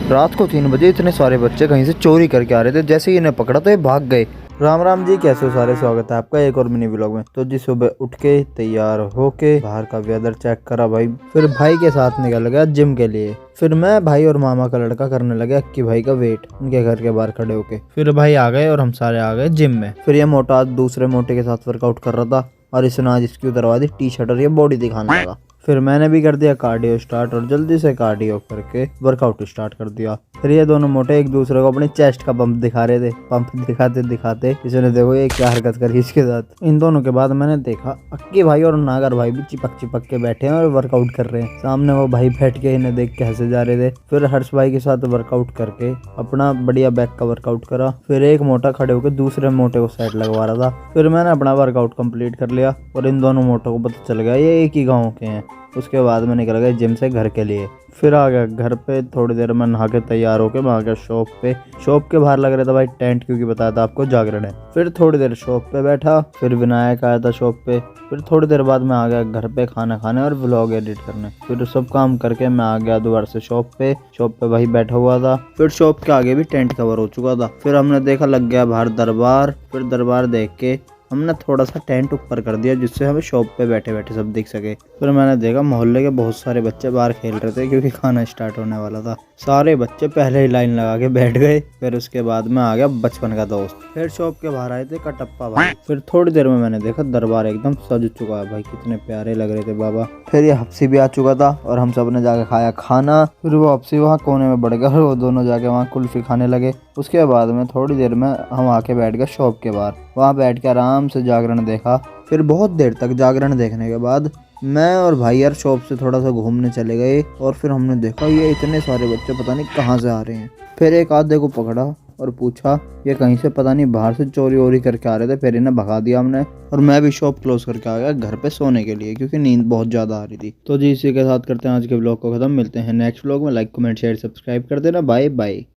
रात को 3 बजे इतने सारे बच्चे कहीं से चोरी करके आ रहे थे। जैसे ही इन्हें पकड़ा तो ये भाग गए। राम राम जी, कैसे हो सारे? स्वागत है आपका एक और मिनी व्लॉग में। तो जी सुबह उठ के तैयार होके बाहर का वेदर चेक करा भाई, फिर भाई के साथ निकल गया जिम के लिए। फिर मैं, भाई और मामा का लड़का करने लगे अक्की भाई का वेट उनके घर के बाहर खड़े होके। फिर भाई आ गए और हम सारे आ गए जिम में। फिर ये मोटा आज दूसरे मोटे के साथ वर्कआउट कर रहा था और इसने आज इसकी उतरवा दी टी शर्ट और ये बॉडी दिखाने लगा। फिर मैंने भी कर दिया कार्डियो स्टार्ट और जल्दी से कार्डियो करके वर्कआउट स्टार्ट कर दिया। फिर ये दोनों मोटे एक दूसरे को अपनी चेस्ट का पंप दिखा रहे थे। पंप दिखाते दिखाते इसने देखो ये क्या हरकत करी इसके साथ। इन दोनों के बाद मैंने देखा अक्की भाई और नागर भाई भी चिपक के बैठे हैं और वर्कआउट कर रहे हैं। सामने वो भाई बैठ के इन्हें देख के हंसे जा रहे थे। फिर हर्ष भाई के साथ वर्कआउट करके अपना बढ़िया बैक का वर्कआउट करा। फिर एक मोटा खड़े होकर दूसरे मोटे को साइड लगवा रहा था। फिर मैंने अपना वर्कआउट कंप्लीट कर लिया और इन दोनों मोटों को पता चल गया ये एक ही गाँव के हैं। उसके बाद मैं निकल गया जिम से घर के लिए। फिर आ गया घर पे। थोड़ी देर में नहा के तैयार होके मैं आ गया शॉप पे। शॉप के बाहर लग रहा था भाई टेंट, क्योंकि बताया था आपको जागरण है। फिर थोड़ी देर शॉप पे बैठा। फिर विनायक आया था शॉप पे। फिर थोड़ी देर बाद मैं आ गया घर पे खाना खाने और व्लॉग एडिट करने। फिर सब काम करके मैं आ गया दोबारा से शॉप पे। शॉप पे भाई बैठा हुआ था। फिर शॉप के आगे भी टेंट कवर हो चुका था। फिर हमने देखा लग गया बाहर दरबार। फिर दरबार देख के हमने थोड़ा सा टेंट ऊपर कर दिया जिससे हमें शॉप पे बैठे बैठे सब दिख सके। फिर मैंने देखा मोहल्ले के बहुत सारे बच्चे बाहर खेल रहे थे क्योंकि खाना स्टार्ट होने वाला था। सारे बच्चे पहले ही लाइन लगा के बैठ गए। फिर उसके बाद में आ गया बचपन का दोस्त। फिर शॉप के बाहर आए थे कटप्पा भाई। फिर थोड़ी देर में मैंने देखा दरबार एकदम सज चुका है भाई, कितने प्यारे लग रहे थे बाबा। फिर ये हफ्सी भी आ चुका था और हम सब ने जाके खाया खाना। फिर वो हफ्सी वहाँ कोने में बढ़ गया और वो दोनों जाके वहाँ कुल्फी खाने लगे। उसके बाद में थोड़ी देर में हम आके बैठ गए शॉप के बाहर। वहाँ बैठ के आराम से जागरण देखा। फिर बहुत देर तक जागरण देखने के बाद मैं और भाई यार शॉप से थोड़ा सा घूमने चले गए और फिर हमने देखा ये इतने सारे बच्चे पता नहीं कहाँ से आ रहे हैं। फिर एक आधे को पकड़ा और पूछा, ये कहीं से पता नहीं बाहर से चोरी वोरी करके आ रहे थे। फिर इन्हें भगा दिया हमने और मैं भी शॉप क्लोज करके आ गया घर पे सोने के लिए क्योंकि नींद बहुत ज़्यादा आ रही थी। तो जी इसी के साथ करते हैं आज के ब्लॉग को खत्म। मिलते हैं नेक्स्ट ब्लॉग में। लाइक कमेंट शेयर सब्सक्राइब कर देना। Bye bye.